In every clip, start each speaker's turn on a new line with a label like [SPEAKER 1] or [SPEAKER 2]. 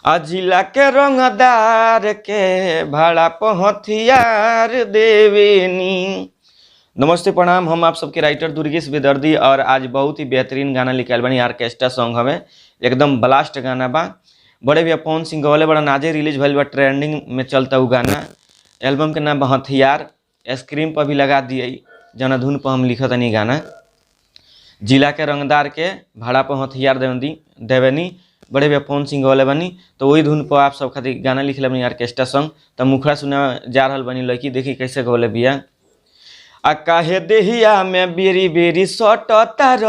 [SPEAKER 1] आ जिला के रंगदार के भाड़ा पहथियार देवेनी। नमस्ते प्रणाम, हम आप सबके राइटर दुर्गेश बेदर्दी और आज बहुत ही बेहतरीन गाना लिखल बनी। ऑर्केस्ट्रा सॉन्ग हमें एकदम ब्लास्ट गाना बा। बड़े भैया पवन सिंह गौले बड़ा नाजे रिलीज भइल बा, ट्रेंडिंग में चलता वो गाना। एल्बम के नाम बा हथियार। स्क्रीन पर भी लगा दिए जना धुन पर हम लिखत नहीं गाना। जिला के रंगदार के भाड़ा पर हथियार देवेनी, बड़े भैया पवन सिंह गौले बनी। तो वही धुन पर आप सब खातिर गाना लिखले बनी ऑर्केस्ट्रा सॉन्ग। तो मुखड़ा सुना जा रहा बनी, लड़की देखी कैसे गौले बिया। आ काहे देहिया में बेरी बेरी सट तार,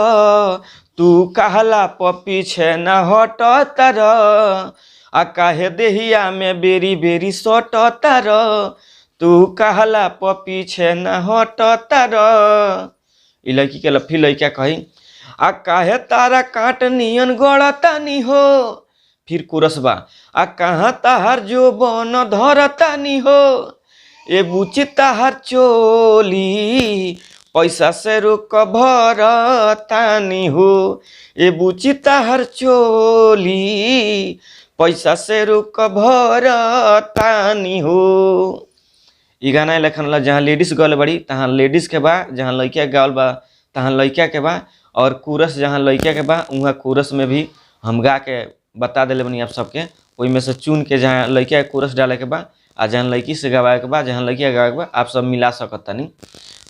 [SPEAKER 1] तू कहला पीछे न हट तार। आ काहे देहिया में बेरी बेरी सट तार, तू कहला पीछे न हट तार। ई लड़की के लफी लड़का कही आ काहे तारा काट नियन गड़तानी हो। फिर कोरस बा आ कहाँ ताहर जो बन धरतानी हो। ए बुची ताहर चोली पैसा से रुक भरतानी हो। ए बुची ताहर चोली पैसा से रुक भरतानी हो। ई गाना लेखन ला जहाँ लेडीज गल बड़ी तहाँ लेडीज के बा, जहाँ लड़किया गावल बा तहाँ लड़किया के बा, और कोरस जहाँ लड़किया के बा वहाँ कोरस में भी हम गा के बता दिले बनी आप सबके। ओई में से चुन के जहाँ लड़किया के कोरस डाले के बा आ जहाँ लड़की से गवाए के बा, जहाँ लड़किया गवाए के बा, आप सब मिला सकता नहीं।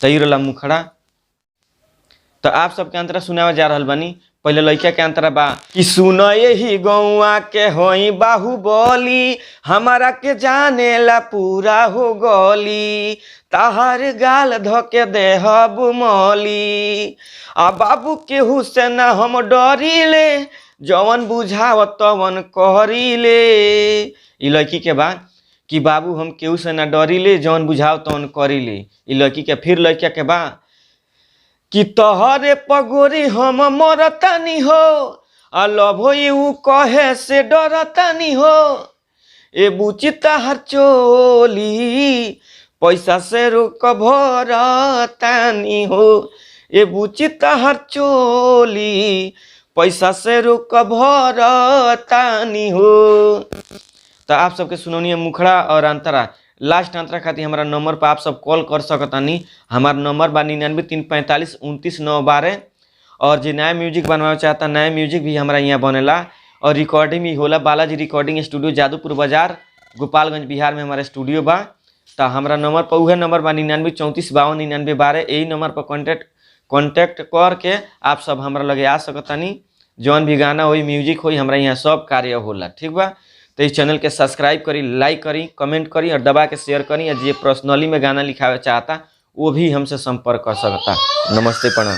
[SPEAKER 1] तई रहा मुखड़ा। तो आप सबके अंतरा सुनावे जा रहा बनी। पहले लड़किया के अंतरा बा कि सुन यही गौआ के होई बाहुबली, हमारा के जाने ला पूरा हो गली। ताहर गाल धोके देहब मौली, आ बाबू केहू से ना हम डरीले, जवन बुझाव तवन कहरीले। ई लड़की के बा कि बाबू हम केहू से ना डरीले, जवन बुझाव तवन करीले। ई लड़की के फिर लड़किया के बा कि तोहरे पगोरी हम मरतानी हो, आ लभो कहे से डरतानी हो। ए बुची ताहर चोली पैसा से रुक भरतानी हो। ए बुची ताहर चोली पैसा से रुक भरतानी हो। तो आप सबके सुनोनी मुखड़ा और अंतरा। लास्ट अंतरा खातिर हमारा नंबर पर आप सब कॉल कर सकतानी। हमारा नंबर बा 99-345-2912। और जो नया म्यूजिक बनवाना चाहता, नया म्यूजिक भी हमारा यहाँ बनेला और रिकॉर्डिंग भी होला। बालाजी रिकॉर्डिंग स्टूडियो, जादूपुर बाजार, गोपालगंज, बिहार में हमारा स्टूडियो बा। तो हमारा नंबर पर वह नंबर बा 99-34-52-99-12। यही नंबर पर कॉन्टेक्ट करके आप सब हमारा लगे आ सकतानी। जौन भी गाना होई, म्यूजिक होई, हमारा यहाँ सब कार्य होला। ठीक बा। तो इस चैनल के सब्सक्राइब करी, लाइक करी, कमेंट करी और दबा के शेयर करी। और जो पर्सनली में गाना लिखावे चाहता वो भी हमसे संपर्क कर सकता। नमस्ते, प्रणाम।